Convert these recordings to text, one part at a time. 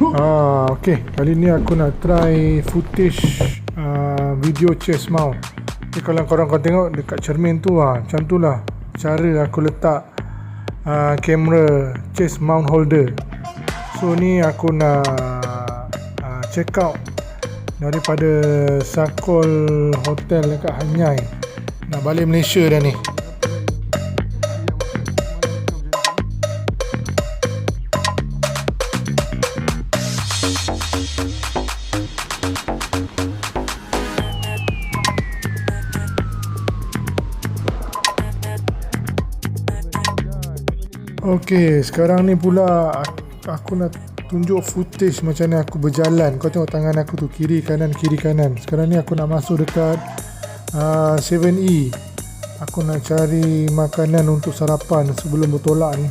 Okay, kali ni aku nak try footage video ChestMount. Kalau korang tengok dekat cermin tu macam tu lah cara aku letak kamera ChestMount holder. So ni aku nak check out daripada Sakol Hotel dekat Hat Yai. Nak balik Malaysia dah ni. Okey, sekarang ni pula aku nak tunjuk footage macam mana aku berjalan. Kau tengok tangan aku tu, kiri kanan kiri kanan. Sekarang ni aku nak masuk dekat 7E. Aku nak cari makanan untuk sarapan sebelum bertolak ni.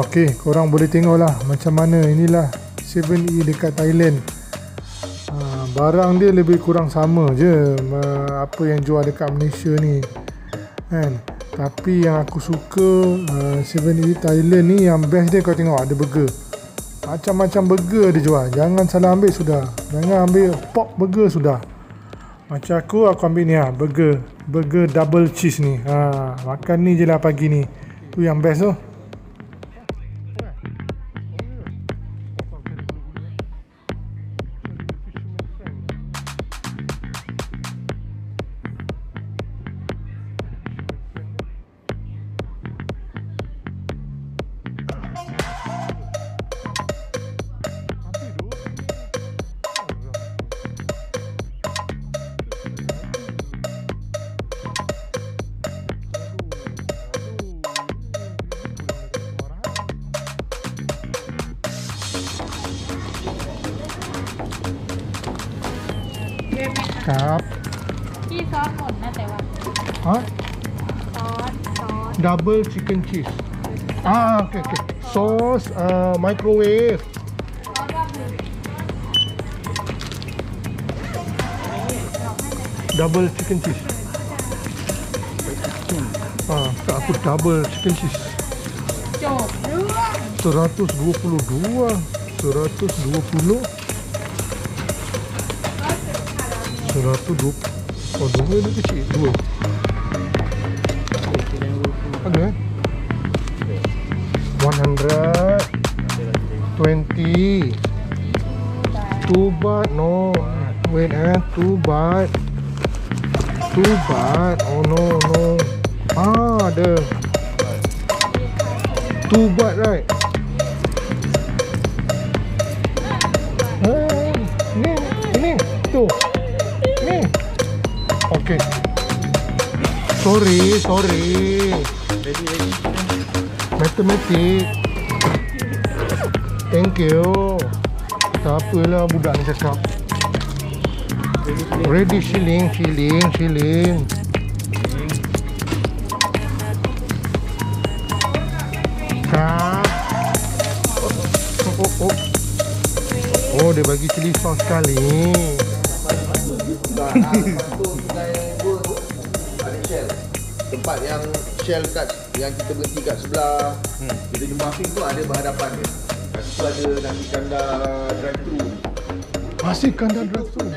Okey, korang boleh tengok lah macam mana. Inilah 7E dekat Thailand. Barang dia lebih kurang sama je apa yang jual dekat Malaysia ni kan. Tapi yang aku suka 7E Thailand ni, yang best dia kau tengok ada burger. Macam-macam burger dia jual. Jangan salah ambil sudah. Jangan ambil pork burger sudah. Macam aku ambil ni burger double cheese ni. Makan ni je lah pagi ni. Tu yang best tu.ครับ ที่ซอสหมดนะแต่ว่า ฮะ ซอส double chicken cheese okay sauce microwave ซอสว่าคือ double chicken cheese tak aku double chicken cheese จบเรื่อง 122 oh dua ni kecil, dua ada 120 2 baht no wait 2 baht oh no ada 2 baht right ini tu ni okay sorry matematik thank you tak apalah budak ni cakap ready shilling kak oh dia bagi cili sauce sekali. Tempat yang Shell kat yang kita berhenti kat sebelah kita jumping tu ada berhadapan dia. Kat situ ada nasi kandar drive-thru. Nasi kandar drive-thru.